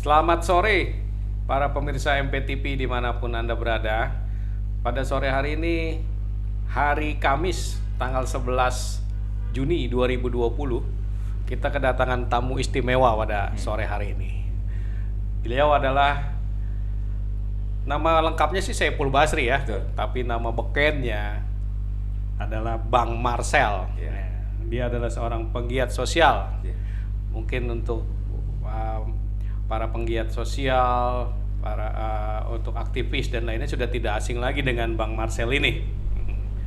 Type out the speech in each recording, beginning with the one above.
Selamat sore para pemirsa MPTV dimanapun Anda berada. Pada sore hari ini, hari Kamis tanggal 11 Juni 2020, kita kedatangan tamu istimewa pada sore hari ini. Beliau adalah, nama lengkapnya sih Saiful Basri ya. Betul. Tapi nama bekennya adalah Bang Marcel. Ya. Dia adalah seorang penggiat sosial. Ya. Mungkin untuk para penggiat sosial, untuk aktivis dan lainnya sudah tidak asing lagi dengan Bang Marcel ini.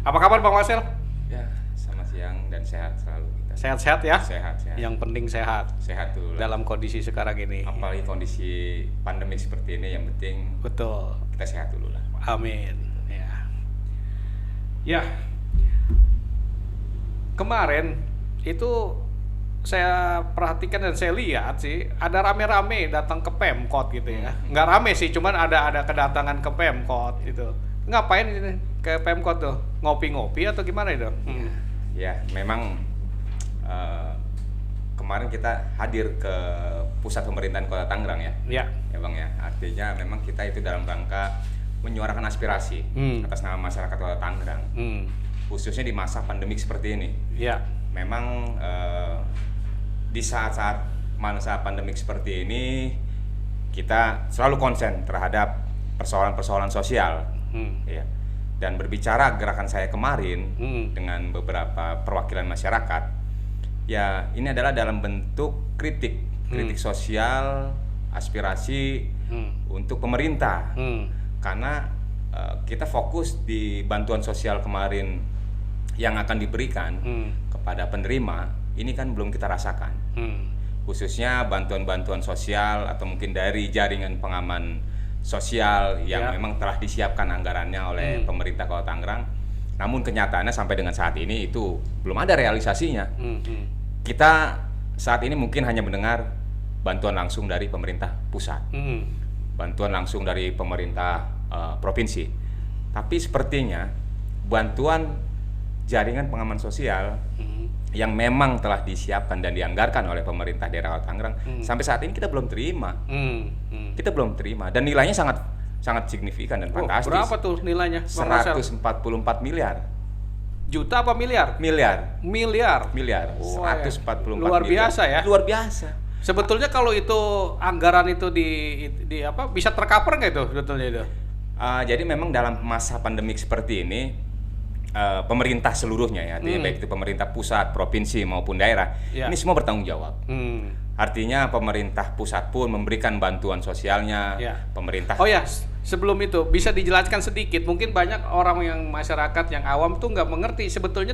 Apa kabar Bang Marcel? Ya, selamat siang dan sehat selalu kita. Sehat-sehat ya? Sehat. Yang penting sehat Sehat dulu. dalam kondisi sekarang ini. Apalagi kondisi pandemi seperti ini, yang penting Betul. kita sehat dulu lah. Amin. Ya. Ya. Kemarin itu saya perhatikan dan saya lihat sih ada rame-rame datang ke Pemkot gitu ya. Nggak rame sih, cuman ada kedatangan ke Pemkot gitu. Ngapain ini ke Pemkot tuh? Ngopi-ngopi atau gimana itu? Ya, memang kemarin kita hadir ke pusat pemerintahan Kota Tangerang ya. Ya. Ya Bang ya. Artinya memang kita itu dalam rangka menyuarakan aspirasi atas nama masyarakat Kota Tangerang. Khususnya di masa pandemik seperti ini. Ya. Memang di saat-saat masa pandemik seperti ini kita selalu konsen terhadap persoalan-persoalan sosial, ya. Dan berbicara gerakan saya kemarin dengan beberapa perwakilan masyarakat, ya ini adalah dalam bentuk kritik sosial, aspirasi untuk pemerintah, karena kita fokus di bantuan sosial kemarin yang akan diberikan kepada penerima. Ini kan belum kita rasakan, khususnya bantuan-bantuan sosial atau mungkin dari jaringan pengaman sosial yang memang telah disiapkan anggarannya oleh pemerintah Kota Tangerang. Namun kenyataannya sampai dengan saat ini itu belum ada realisasinya. Kita saat ini mungkin hanya mendengar bantuan langsung dari pemerintah pusat, bantuan langsung dari pemerintah provinsi. Tapi sepertinya bantuan jaringan pengaman sosial yang memang telah disiapkan dan dianggarkan oleh pemerintah daerah Kota Tangerang sampai saat ini kita belum terima. Kita belum terima dan nilainya sangat signifikan dan fantastis. Berapa tuh nilainya? 144 miliar. Juta apa miliar? Miliar. Miliar. Oh, 144 luar miliar. biasa ya. Luar biasa. Sebetulnya kalau itu anggaran itu di apa bisa tercover nggak itu sebetulnya itu? Jadi memang dalam masa pandemik seperti ini pemerintah seluruhnya ya, artinya baik itu pemerintah pusat, provinsi maupun daerah, ini semua bertanggung jawab. Artinya pemerintah pusat pun memberikan bantuan sosialnya, pemerintah. Oh ya, sebelum itu bisa dijelaskan sedikit, mungkin banyak orang yang masyarakat yang awam tuh nggak mengerti sebetulnya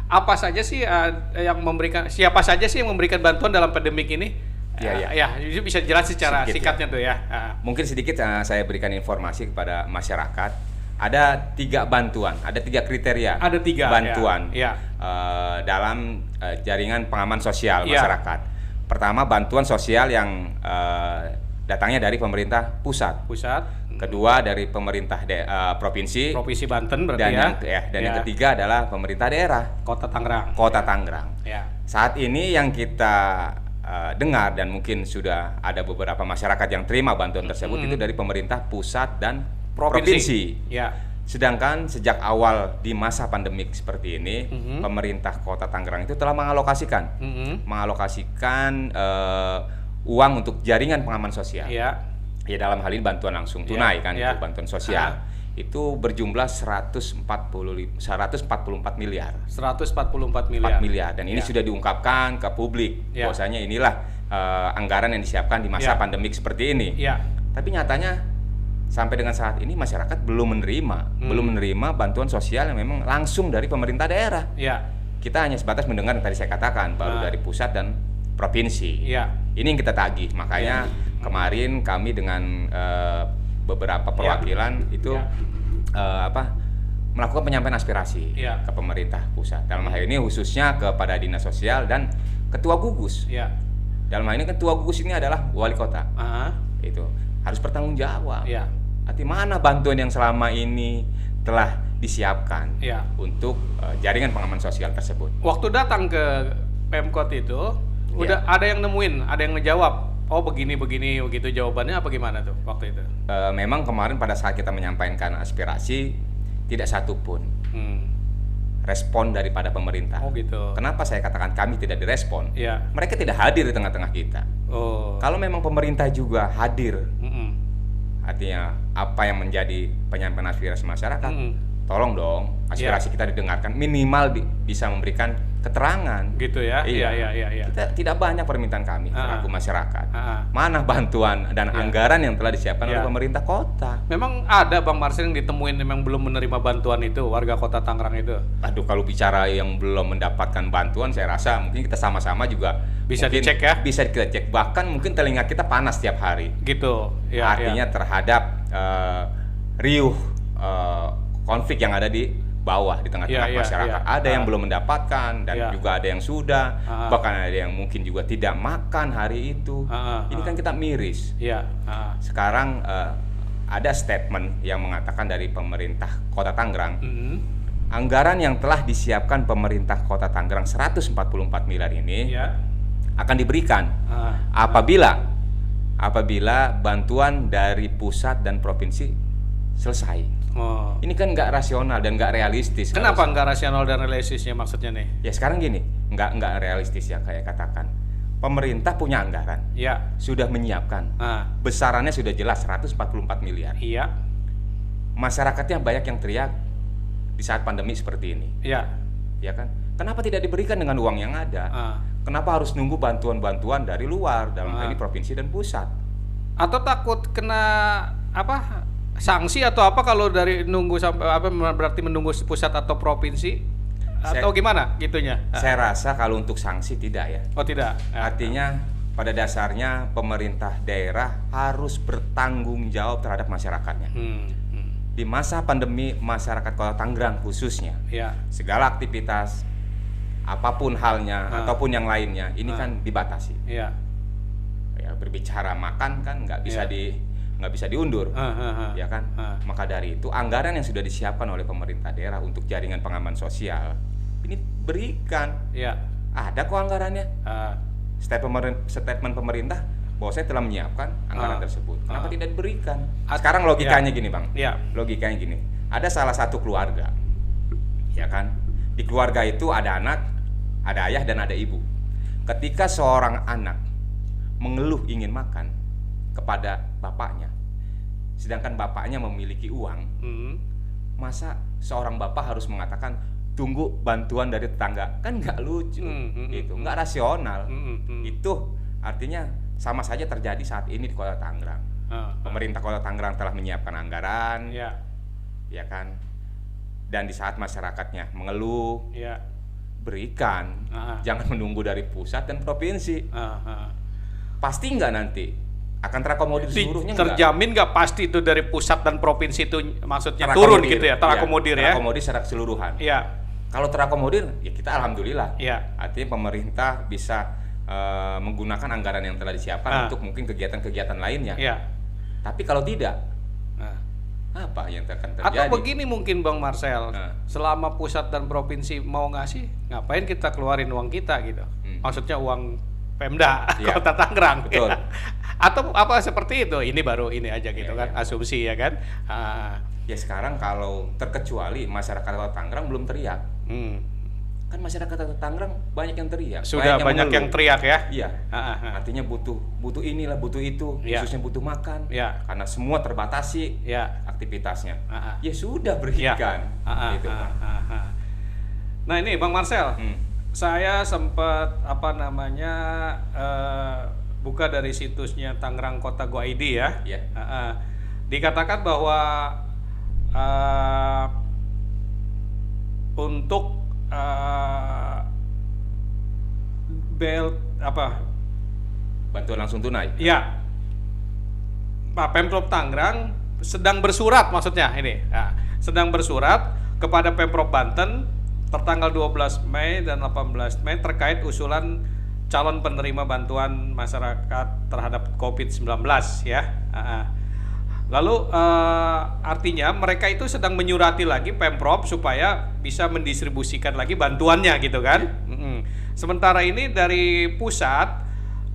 apa saja sih yang memberikan, siapa saja sih yang memberikan bantuan dalam pandemik ini? Ya, itu bisa jelas secara singkatnya tuh ya. Mungkin sedikit saya berikan informasi kepada masyarakat. Ada 3 bantuan, ada 3 kriteria. Ada 3 bantuan dalam jaringan pengaman sosial masyarakat. Pertama, bantuan sosial yang datangnya dari pemerintah pusat. Kedua, dari pemerintah provinsi Banten berarti dan yang ketiga adalah pemerintah daerah Kota Tangerang. Saat ini yang kita dengar dan mungkin sudah ada beberapa masyarakat yang terima bantuan tersebut itu dari pemerintah pusat dan provinsi. Sedangkan sejak awal di masa pandemik seperti ini, pemerintah Kota Tangerang itu telah mengalokasikan uang untuk jaringan pengaman sosial. Ya, dalam hal ini bantuan langsung tunai kan, itu bantuan sosial. Itu berjumlah 144 miliar. 4 miliar dan ini sudah diungkapkan ke publik bahwasanya inilah anggaran yang disiapkan di masa pandemik seperti ini. Tapi nyatanya sampai dengan saat ini masyarakat belum menerima bantuan sosial yang memang langsung dari pemerintah daerah. Kita hanya sebatas mendengar yang tadi saya katakan, baru dari pusat dan provinsi. Ini yang kita tagih. Makanya kemarin kami dengan beberapa perwakilan itu melakukan penyampaian aspirasi ke pemerintah pusat. Dalam hal ini khususnya kepada Dinas Sosial dan Ketua Gugus. Dalam hal ini Ketua Gugus ini adalah wali kota. Itu harus bertanggung jawab. Arti mana bantuan yang selama ini telah disiapkan untuk jaringan pengaman sosial tersebut. Waktu datang ke Pemkot itu udah ada yang nemuin, ada yang ngejawab oh begini begitu jawabannya apa gimana tuh waktu itu? Memang kemarin pada saat kita menyampaikan aspirasi tidak satupun respon daripada pemerintah. Oh gitu. Kenapa saya katakan kami tidak direspon? Iya. Mereka tidak hadir di tengah-tengah kita. Oh. Kalau memang pemerintah juga hadir, Mm-mm. artinya apa yang menjadi penyampaian aspirasi masyarakat, tolong dong aspirasi kita didengarkan, minimal bisa memberikan keterangan. Gitu ya? Iya. Kita tidak banyak permintaan kami selaku masyarakat. Mana bantuan dan anggaran yang telah disiapkan oleh pemerintah kota? Memang ada Bang Marcel yang ditemuin memang belum menerima bantuan itu, warga kota Tangerang itu? Aduh, kalau bicara yang belum mendapatkan bantuan, saya rasa mungkin kita sama-sama juga bisa dicek ya? Bisa kita cek, bahkan mungkin telinga kita panas setiap hari. Gitu, ya. Artinya terhadap riuh konflik yang ada di bawah, di tengah-tengah masyarakat. Ada yang belum mendapatkan, dan juga ada yang sudah, bahkan ada yang mungkin juga tidak makan hari itu. Ini kan kita miris. Sekarang ada statement yang mengatakan dari pemerintah Kota Tangerang, anggaran yang telah disiapkan pemerintah Kota Tangerang 144 miliar ini akan diberikan apabila bantuan dari pusat dan provinsi selesai. Ini kan nggak rasional dan nggak realistis. Kenapa nggak rasional dan realistisnya maksudnya nih? Ya sekarang gini, nggak realistis ya, kayak katakan pemerintah punya anggaran, sudah menyiapkan, besarannya sudah jelas 144 miliar. Masyarakatnya banyak yang teriak di saat pandemi seperti ini. Ya kan? Kenapa tidak diberikan dengan uang yang ada? Kenapa harus nunggu bantuan-bantuan dari luar, dalam hal ini provinsi dan pusat? Atau takut kena sanksi atau apa kalau dari nunggu sampai berarti menunggu pusat atau provinsi atau gimana gitunya? Saya rasa kalau untuk sanksi tidak ya. Oh tidak. Artinya pada dasarnya pemerintah daerah harus bertanggung jawab terhadap masyarakatnya. Di masa pandemi, masyarakat Kota Tangerang khususnya, segala aktivitas apapun halnya ataupun yang lainnya ini kan dibatasi. Ya, berbicara makan kan nggak bisa diundur, ya kan? Maka dari itu anggaran yang sudah disiapkan oleh pemerintah daerah untuk jaringan pengaman sosial ini berikan. Ada kok anggarannya. Statement pemerintah bahwa saya telah menyiapkan anggaran tersebut. Kenapa tidak diberikan? Sekarang logikanya gini, Bang. Logikanya gini. Ada salah satu keluarga, ya kan? Di keluarga itu ada anak, ada ayah dan ada ibu. Ketika seorang anak mengeluh ingin makan kepada bapaknya, sedangkan bapaknya memiliki uang, masa seorang bapak harus mengatakan tunggu bantuan dari tetangga? Kan nggak lucu, itu nggak rasional. Itu artinya sama saja terjadi saat ini di Kota Tangerang. Pemerintah Kota Tangerang telah menyiapkan anggaran, ya kan? Dan di saat masyarakatnya mengeluh, berikan, jangan menunggu dari pusat dan provinsi. Pasti nggak nanti akan terakomodir seluruhnya? Terjamin nggak pasti itu dari pusat dan provinsi itu maksudnya turun gitu ya, terakomodir ya? Terakomodir secara keseluruhan. Kalau terakomodir ya kita alhamdulillah. Artinya pemerintah bisa menggunakan anggaran yang telah disiapkan untuk mungkin kegiatan-kegiatan lainnya. Tapi kalau tidak, apa yang akan terjadi? Atau begini mungkin Bang Marcel, selama pusat dan provinsi mau ngasih, ngapain kita keluarin uang kita gitu? Maksudnya uang Pemda Kota Tangerang. Betul. Atau apa seperti itu? Ini baru ini aja gitu kan, asumsi ya kan? Ya sekarang kalau terkecuali masyarakat Kota Tangerang belum teriak. Kan masyarakat Kota Tangerang banyak yang teriak. Sudah banyak yang teriak ya? Iya. Artinya butuh inilah, butuh itu, khususnya butuh makan. Karena semua terbatasi aktivitasnya. Ya sudah berikan. Gitu. Nah ini Bang Marcel, saya sempat buka dari situsnya Tangerang Kota Go ID ya. Dikatakan bahwa untuk bantuan langsung tunai. Pak Pemprov Tangerang sedang bersurat, maksudnya ini, sedang bersurat kepada Pemprov Banten tertanggal 12 Mei dan 18 Mei terkait usulan calon penerima bantuan masyarakat terhadap COVID-19 ya. Lalu artinya mereka itu sedang menyurati lagi Pemprov supaya bisa mendistribusikan lagi bantuannya gitu kan. Sementara ini dari pusat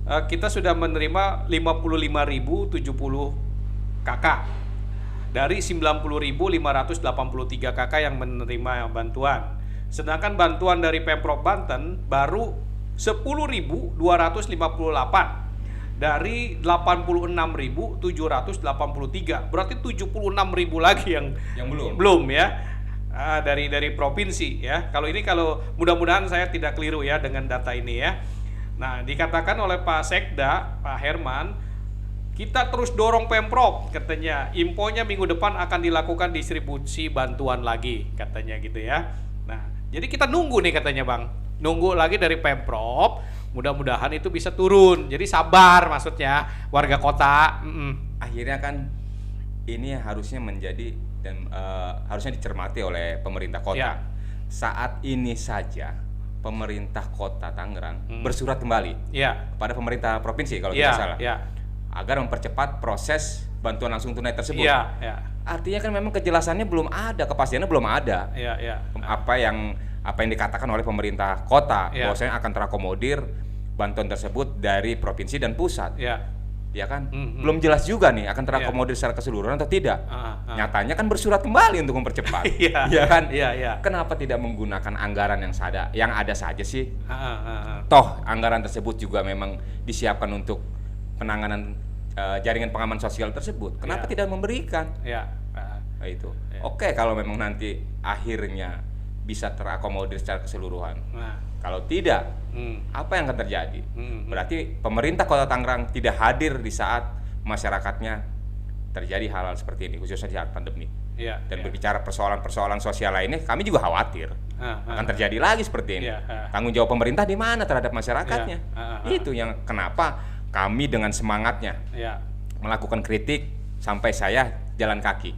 kita sudah menerima 55.070 KK dari 90.583 KK yang menerima bantuan. Sedangkan bantuan dari Pemprov Banten baru 10.258 dari 86.783. Berarti 76.000 lagi yang belum ya. Dari provinsi ya. Kalau mudah-mudahan saya tidak keliru ya dengan data ini ya. Nah, dikatakan oleh Pak Sekda, Pak Herman, kita terus dorong Pemprov, katanya. Infonya minggu depan akan dilakukan distribusi bantuan lagi, katanya gitu ya. Nah, jadi kita nunggu nih katanya Bang. Nunggu lagi dari Pemprov, mudah-mudahan itu bisa turun. Jadi sabar maksudnya warga kota. Akhirnya kan ini harusnya menjadi dan harusnya dicermati oleh pemerintah kota. Ya. Saat ini saja pemerintah kota Tangerang bersurat kembali kepada pemerintah provinsi kalau tidak salah, agar mempercepat proses bantuan langsung tunai tersebut. Artinya kan memang kejelasannya belum ada, kepastiannya belum ada. Apa yang dikatakan oleh pemerintah kota bahwasanya akan terakomodir bantuan tersebut dari provinsi dan pusat. Ya kan? Belum jelas juga nih akan terakomodir secara keseluruhan atau tidak. Nyatanya kan bersurat kembali untuk mempercepat. Ya kan? Kenapa tidak menggunakan anggaran yang ada saja sih? Toh anggaran tersebut juga memang disiapkan untuk penanganan jaringan pengaman sosial tersebut. Kenapa tidak memberikan? Nah, itu. Oke, kalau memang nanti akhirnya bisa terakomodir secara keseluruhan. Kalau tidak, apa yang akan terjadi? Berarti pemerintah Kota Tangerang tidak hadir di saat masyarakatnya terjadi hal-hal seperti ini, khususnya di saat pandemi. Dan berbicara persoalan-persoalan sosial lainnya, kami juga khawatir akan terjadi lagi seperti ini. Tanggung jawab pemerintah di mana terhadap masyarakatnya? Itu yang kenapa kami dengan semangatnya melakukan kritik sampai saya jalan kaki.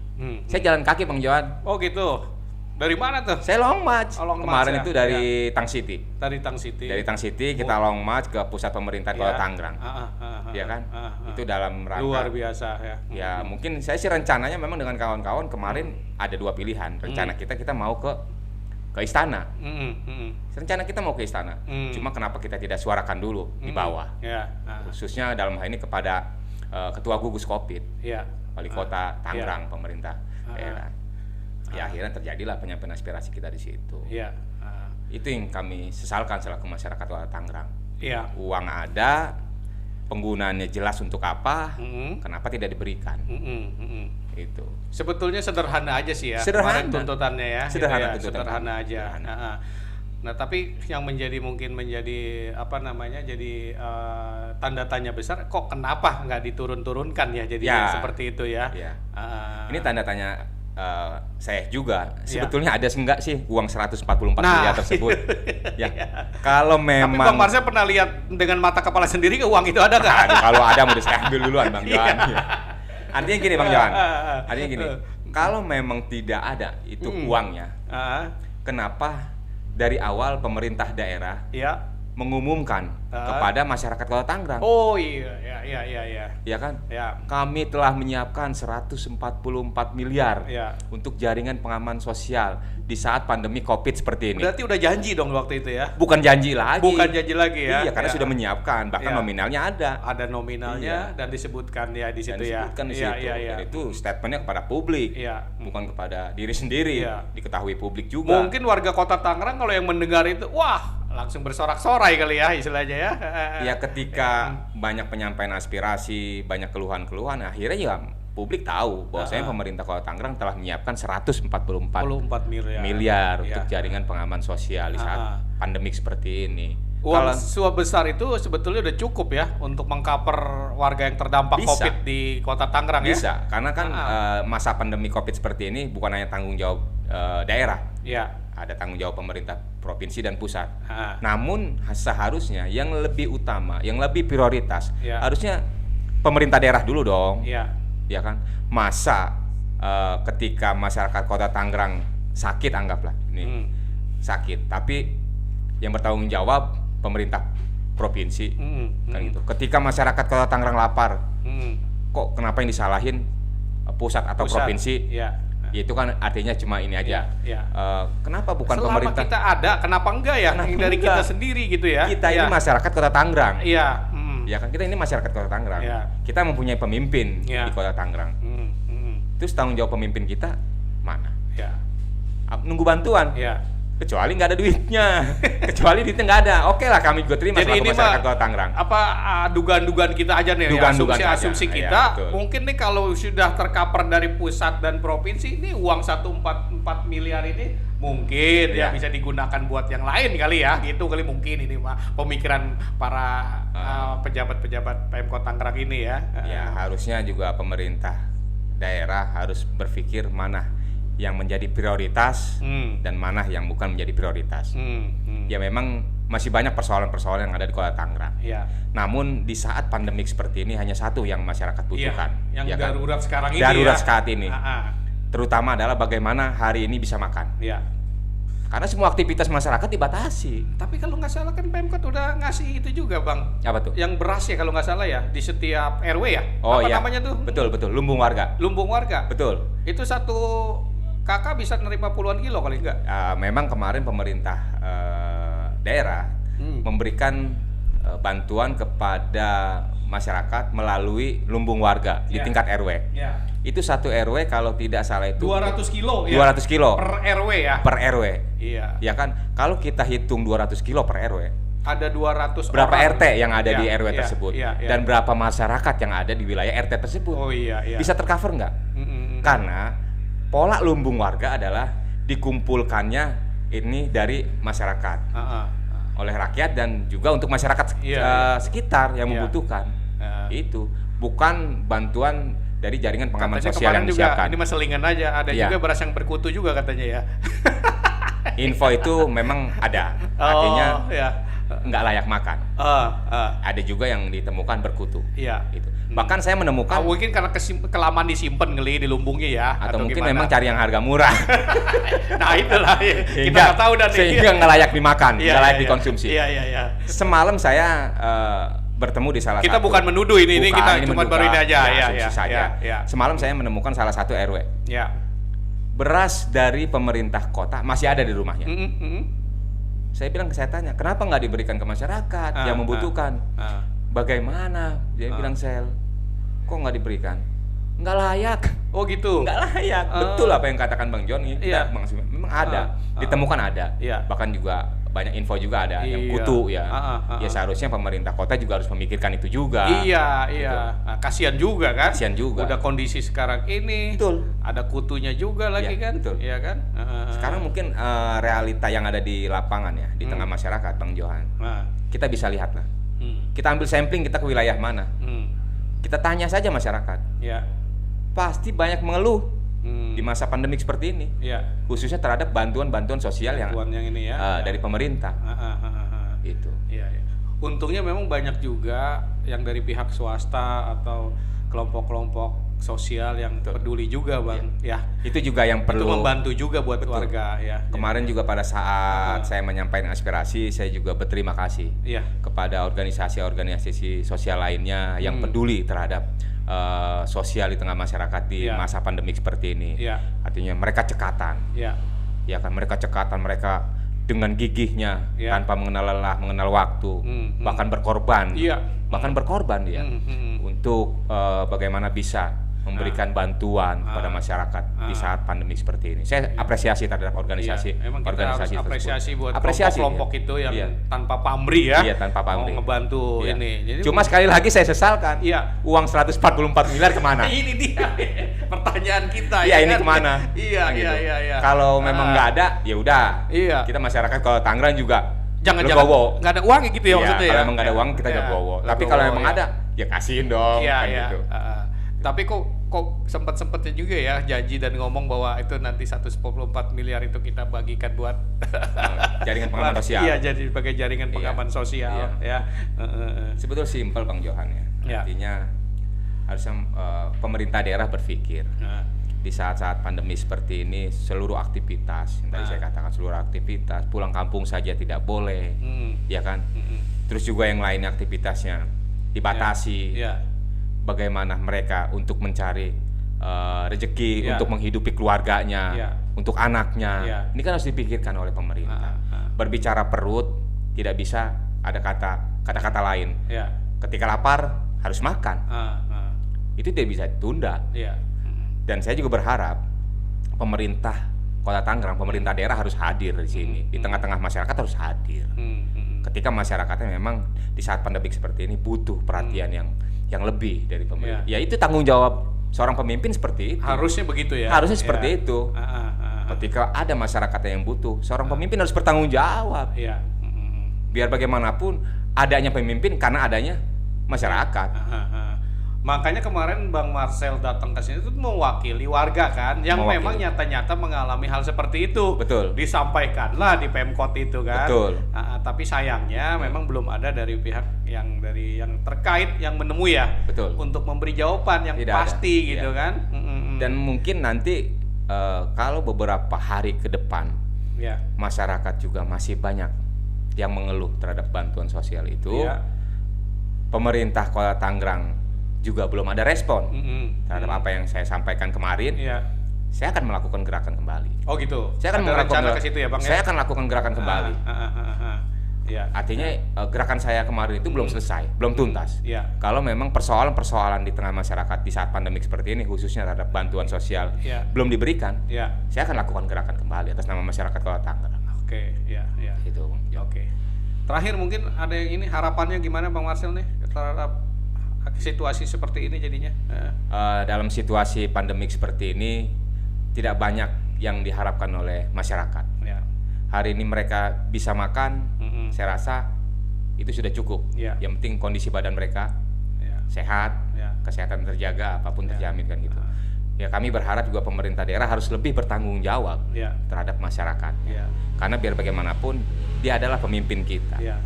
Saya jalan kaki, Bang Johan. Oh gitu. Dari mana tuh? Saya long march. Kemarin itu dari Tang City. Dari Tang City. Dari Tang City kita long march ke pusat pemerintahan Kota Tangerang. Iya kan? Itu dalam rangka luar biasa ya. Ya, mungkin saya sih rencananya memang dengan kawan-kawan kemarin ada dua pilihan. Rencana kita mau ke istana. Rencana kita mau ke istana. Cuma kenapa kita tidak suarakan dulu di bawah? Khususnya dalam hal ini kepada Ketua Gugus Covid. Wali Kota Tangerang, pemerintah daerah. Ya akhirnya terjadilah penyampaian aspirasi kita di situ. Itu yang kami sesalkan selaku masyarakat Kota Tangerang. Uang ada, penggunaannya jelas untuk apa, kenapa tidak diberikan? Itu. Sebetulnya sederhana aja sih ya. Sederhana tuntutannya ya. Sederhana aja. Nah, tapi yang mungkin menjadi jadi tanda tanya besar, kok kenapa nggak diturun-turunkan ya jadi seperti itu ya? Ini tanda tanya. Saya juga sebetulnya ada enggak sih uang 144 miliar tersebut? Kalau memang. Tapi Bang Marsha pernah lihat dengan mata kepala sendiri ke uang itu ada nggak? Kalau ada mau saya ambil duluan Bang Johan. Artinya gini Bang Johan. Artinya gini. Kalau memang tidak ada itu uangnya, kenapa dari awal pemerintah daerah mengumumkan kepada masyarakat Kota Tangerang? Oh iya. Ya kan? Kami telah menyiapkan 144 miliar untuk jaringan pengaman sosial di saat pandemi Covid seperti ini. Berarti udah janji dong waktu itu ya? Bukan janji lagi ya? Iya, karena sudah menyiapkan, bahkan nominalnya ada. Ada nominalnya dan disebutkan ya di situ ya. Disebutkan di situ. Dan itu statementnya kepada publik, bukan kepada diri sendiri. Diketahui publik juga. Mungkin warga Kota Tangerang kalau yang mendengar itu, wah langsung bersorak-sorai kali ya istilahnya ya. Ya ketika banyak penyampaian aspirasi, banyak keluhan-keluhan, akhirnya ya publik tahu bahwasanya pemerintah Kota Tangerang telah menyiapkan 144 miliar untuk jaringan pengaman sosial di saat pandemik seperti ini. Uang sebesar itu sebetulnya udah cukup ya untuk mengcover warga yang terdampak Covid di Kota Tangerang ya? Bisa, karena kan masa pandemi Covid seperti ini bukan hanya tanggung jawab daerah. Ada tanggung jawab pemerintah provinsi dan pusat. Namun seharusnya yang lebih utama, yang lebih prioritas, harusnya pemerintah daerah dulu dong. Ya kan? Masa ketika masyarakat Kota Tangerang sakit, anggaplah ini sakit, tapi yang bertanggung jawab pemerintah provinsi kan gitu. Ketika masyarakat Kota Tangerang lapar, kok kenapa yang disalahin pusat atau provinsi? Ya itu kan artinya cuma ini aja. Kenapa bukan selama pemerintah? Kita ada, kenapa enggak ya? Dari kita sendiri gitu ya. Kita ini masyarakat Kota Tangerang. Ya kan, kita ini masyarakat Kota Tangerang. Ya. Kita mempunyai pemimpin Ya. di Kota Tangerang. Terus tanggung jawab pemimpin kita mana? Ya. Nunggu bantuan. Ya. Kecuali nggak ada duitnya. Kecuali duitnya nggak ada. Oke lah, kami juga terima Jadi selaku ini masyarakat mah Kota Tangerang. apa Dugaan-dugaan kita aja nih, Dugaan-dugaan aja. asumsi Iya, kita. betul. Mungkin nih kalau sudah tercover dari pusat dan provinsi, ini uang 144 miliar ini mungkin ya Iya. bisa digunakan buat yang lain kali ya, gitu kali mungkin ini mah pemikiran para pejabat-pejabat Pemkot Tangerang ini ya. Ya, harusnya juga pemerintah daerah harus berpikir mana yang menjadi prioritas dan mana yang bukan menjadi prioritas. Ya memang masih banyak persoalan-persoalan yang ada di Kota Tangerang. Ya. Namun di saat pandemik seperti ini hanya satu yang masyarakat butuhkan. Yang ya kan? darurat sekarang ini Darurat ya. saat ini. Terutama adalah bagaimana hari ini bisa makan. Ya. Karena semua aktivitas masyarakat dibatasi. Tapi kalau nggak salah kan Pemkot udah ngasih itu juga Bang. Apa tuh? Yang beras ya kalau nggak salah ya di setiap RW ya. Oh Apa iya. namanya tuh? Betul, lumbung warga. Lumbung warga. Betul. Itu satu kakak bisa nerima puluhan kilo kali enggak? Memang kemarin pemerintah daerah memberikan bantuan kepada masyarakat melalui lumbung warga di tingkat RW. Ya. Itu satu RW kalau tidak salah itu 200 kilo ya. 200 kilo Per RW ya. per RW. Iya. Ya kan? Kalau kita hitung 200 kilo per RW, Ada 200 berapa orang. RT yang ada Ya, di RW ya, tersebut ya, ya. dan berapa masyarakat yang ada di wilayah RT tersebut? Oh iya, iya. Bisa tercover nggak? Karena pola lumbung warga adalah dikumpulkannya ini dari masyarakat oleh rakyat dan juga untuk masyarakat sekitar yang membutuhkan. Itu bukan bantuan dari jaringan pengaman Katanya sosial kemarin yang juga disiapkan. ini selingan aja, ada Iya. juga beras yang berkutu juga katanya ya. Info itu memang ada, artinya ya. nggak layak makan. Ada juga yang ditemukan berkutu. Iya. Gitu. Bahkan saya menemukan, Mungkin karena kelamaan disimpan kali di lumbungnya ya, atau mungkin gimana? memang cari yang harga murah, Nah itulah ya. Kita sehingga nggak tahu dan sehingga nggak layak dimakan, Iya, nggak layak iya, dikonsumsi. Iya, iya, iya. Semalam saya bertemu di salah Kita satu. bukan menuduh ini Bukan, kita ini cuma menduga, baru ini aja ya, asumsi ya, saja. ya. Semalam saya menemukan salah satu RW. Ya. Beras dari pemerintah kota masih ada di rumahnya. Saya bilang, saya tanya, kenapa nggak diberikan ke masyarakat yang membutuhkan? Bagaimana? Dia bilang, Sel, kok nggak diberikan? Nggak layak. Oh gitu. Nggak layak. Betul apa yang katakan Bang Joni. Iya. Memang ada, ditemukan ada. Iya. Bahkan juga banyak info juga ada yang Iya. kutu ya. Ya Iya. seharusnya pemerintah kota juga harus memikirkan itu juga. Iya, Gitu. iya. Nah, kasihan juga kan? Kasihan juga. Udah kondisi sekarang ini. Betul. Ada kutunya juga lagi Iya, kan? betul. Iya kan? Sekarang mungkin realita yang ada di lapangan ya, di tengah masyarakat, Bang Johan. Kita bisa lihat lah. Kita ambil sampling, kita ke wilayah mana. Kita tanya saja masyarakat. Ya. Pasti banyak mengeluh di masa pandemik seperti ini. Ya. Khususnya terhadap bantuan-bantuan sosial Bantuan yang ini ya. dari pemerintah. Itu. Iya, iya. Untungnya memang banyak juga yang dari pihak swasta atau kelompok-kelompok sosial yang peduli juga, Bang. Ya. Itu juga yang Itu perlu. membantu juga buat keluarga ya. Kemarin juga pada saat saya menyampaikan aspirasi, saya juga berterima kasih Iya. kepada organisasi-organisasi sosial lainnya yang peduli terhadap sosial di tengah masyarakat di Iya. masa pandemik seperti ini. Iya. Artinya mereka cekatan, Iya. ya kan, mereka cekatan, mereka dengan gigihnya Iya. tanpa mengenal lelah, mengenal waktu, bahkan berkorban, Iya. bahkan berkorban dia untuk bagaimana bisa memberikan bantuan kepada masyarakat di saat pandemi seperti ini. Saya apresiasi terhadap organisasi, Iya. Emang kita harus organisasi apresiasi tersebut. buat Apresiasi, kelompok iya. itu yang Iya. tanpa pamrih ya. Iya, tanpa pamrih. Mau ngebantu Iya. ini. Jadi Cuma sekali lagi saya sesalkan. Iya. Uang 144 miliar kemana? ini dia pertanyaan kita. Iya, ya ini kan? kemana? Iya, Kan iya, gitu. iya, iya. Kalau memang nggak ada, ya udah. Iya. Kita masyarakat kalau Tangerang juga Jangan legowo. nggak ada uang gitu ya Iya, maksudnya kalau ya. emang nggak ada uang kita Iya, legowo. Tapi legowo, kalau emang iya. ada, ya kasihin dong. Iya, kan iya. gitu. Tapi kok sempatnya juga ya janji dan ngomong bahwa itu nanti 144 miliar itu kita bagikan buat Jaringan pengaman sosial. Iya, jadi sebagai jaringan pengaman sosial ya. Sebetulnya simpel Bang Johan ya. Iya. Artinya harusnya pemerintah daerah berpikir di saat-saat pandemi seperti ini seluruh aktivitas yang tadi saya katakan, seluruh aktivitas pulang kampung saja tidak boleh, ya kan? Terus juga yang lainnya aktivitasnya dibatasi. Iya. Bagaimana mereka untuk mencari rezeki, Iya. untuk menghidupi keluarganya, Iya. untuk anaknya. Iya. Ini kan harus dipikirkan oleh pemerintah. Berbicara perut tidak bisa ada kata-kata lain. Iya. ketika lapar harus makan. Itu tidak bisa ditunda. Iya. Dan saya juga berharap pemerintah Kota Tangerang, pemerintah daerah harus hadir di sini. Di tengah-tengah masyarakat harus hadir. Ketika masyarakatnya memang di saat pandemi seperti ini butuh perhatian yang lebih dari pemerintah. Ya itu tanggung jawab seorang pemimpin seperti itu. Harusnya begitu ya. Harusnya seperti itu. Ketika ada masyarakat yang butuh, seorang pemimpin harus bertanggung jawab. Iya. Biar bagaimanapun adanya pemimpin karena adanya masyarakat. Makanya kemarin Bang Marcel datang ke sini itu mewakili warga kan, yang memang nyata-nyata mengalami hal seperti itu. Betul. Disampaikanlah di Pemkot itu kan. Betul. Tapi sayangnya memang belum ada dari pihak yang terkait yang menemui ya. Betul. Untuk memberi jawaban yang Tidak pasti ada. gitu Ya. kan. Dan mungkin nanti kalau beberapa hari ke depan Ya. masyarakat juga masih banyak yang mengeluh terhadap bantuan sosial itu. Ya. Pemerintah Kota Tangerang juga belum ada respon terhadap apa yang saya sampaikan kemarin. Iya. Saya akan melakukan gerakan kembali. Oh gitu. Saya akan ada melakukan rencana ke situ ya Bang ya. Saya akan lakukan gerakan kembali. Ya. Artinya gerakan saya kemarin itu belum selesai, belum tuntas. Iya. Kalau memang persoalan-persoalan di tengah masyarakat di saat pandemik seperti ini, khususnya terhadap bantuan sosial Iya. belum diberikan, Ya. saya akan lakukan gerakan kembali atas nama masyarakat Kota Tangerang. Oke, ya. Itu. Oke. Terakhir mungkin ada yang ini harapannya gimana Bang Marcel nih terhadap situasi seperti ini jadinya? Dalam situasi pandemik seperti ini tidak banyak yang diharapkan oleh masyarakat. Ya. Hari ini mereka bisa makan, saya rasa itu sudah cukup. Ya. Yang penting kondisi badan mereka Ya. sehat, Ya. kesehatan terjaga, apapun terjamin kan gitu. Ya kami berharap juga pemerintah daerah harus lebih bertanggung jawab Ya. terhadap masyarakat. Ya. Karena biar bagaimanapun dia adalah pemimpin kita. Ya.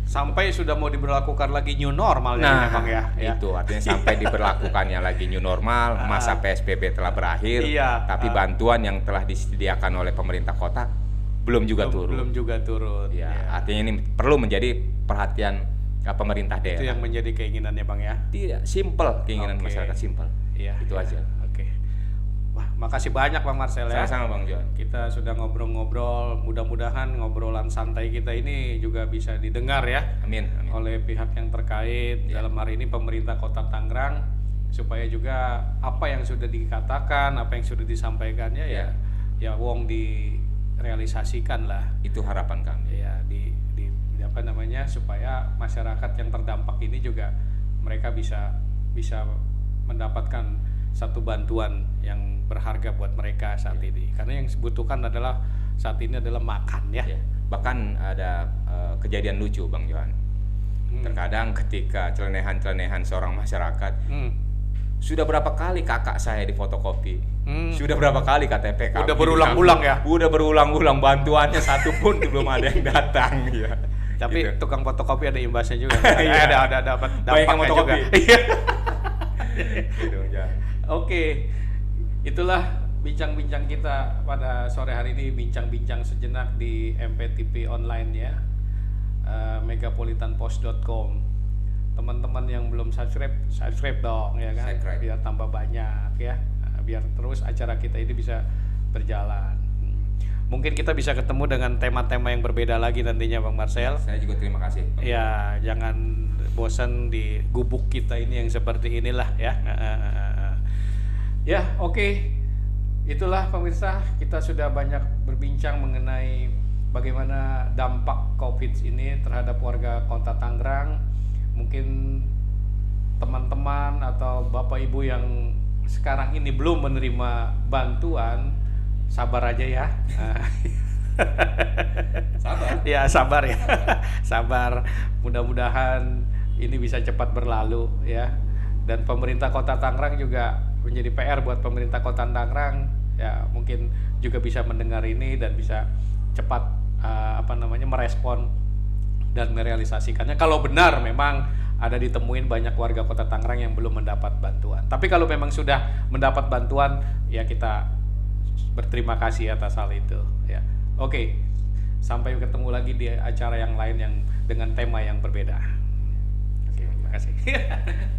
Sampai sudah mau diberlakukan lagi new normal Nah, ya Bang ya. itu artinya sampai diberlakukannya lagi new normal, masa PSBB telah berakhir, Iya. tapi bantuan yang telah disediakan oleh pemerintah kota belum juga turun. Belum juga turun. Ya, Ya. artinya ini perlu menjadi perhatian pemerintah Itu daerah. yang menjadi keinginannya Bang ya. Tidak, simple keinginan Oke. masyarakat simple. Iya. Itu iya. aja. Oke. Wah, makasih banyak Bang Marcel ya. Sama-sama Bang John. Kita sudah ngobrol-ngobrol, mudah-mudahan ngobrolan santai kita ini juga bisa didengar ya Amin. Amin. oleh pihak yang terkait. Dalam hari ini pemerintah Kota Tangerang, supaya juga apa yang sudah dikatakan, apa yang sudah disampaikannya ya wong direalisasikan lah. Itu harapan kami. Ya di apa namanya, supaya masyarakat yang terdampak ini juga mereka bisa mendapatkan satu bantuan yang berharga buat mereka saat ini. Karena yang dibutuhkan adalah saat ini adalah makan ya. Ya. Bahkan ada kejadian lucu Bang Johan. Terkadang ketika celenehan-celenehan seorang masyarakat, sudah berapa kali kakak saya difotokopi, sudah berapa kali KTP kami Udah berulang-ulang ya? Udah berulang-ulang, bantuannya satu pun belum ada yang datang ya. Tapi Gitu. tukang fotokopi ada imbasnya juga. Iya. ada dapat Banyak yang dampaknya juga. fotokopi. Iya. Gitu, Bang Johan. Oke. Itulah bincang-bincang kita pada sore hari ini, bincang-bincang sejenak di MPTP online ya. Megapolitanpost.com. Teman-teman yang belum subscribe dong ya kan. Subscribe. Biar tambah banyak ya. Biar terus acara kita ini bisa berjalan. Mungkin kita bisa ketemu dengan tema-tema yang berbeda lagi nantinya Bang Marcel. Saya juga terima kasih. Bang. Ya, jangan bosan di gubuk kita ini yang seperti inilah ya. Ya, oke. Itulah pemirsa, kita sudah banyak berbincang mengenai bagaimana dampak COVID ini terhadap warga Kota Tangerang. Mungkin teman-teman atau Bapak Ibu yang sekarang ini belum menerima bantuan, sabar aja ya. Sabar. Ya sabar ya. Sabar. Mudah-mudahan ini bisa cepat berlalu ya. Dan pemerintah Kota Tangerang juga menjadi PR buat pemerintah Kota Tangerang ya, mungkin juga bisa mendengar ini dan bisa cepat merespon dan merealisasikannya kalau benar memang ada ditemuin banyak warga Kota Tangerang yang belum mendapat bantuan. Tapi kalau memang sudah mendapat bantuan ya kita berterima kasih atas hal itu ya. Oke. Sampai ketemu lagi di acara yang lain yang dengan tema yang berbeda. Terima kasih. Terima kasih.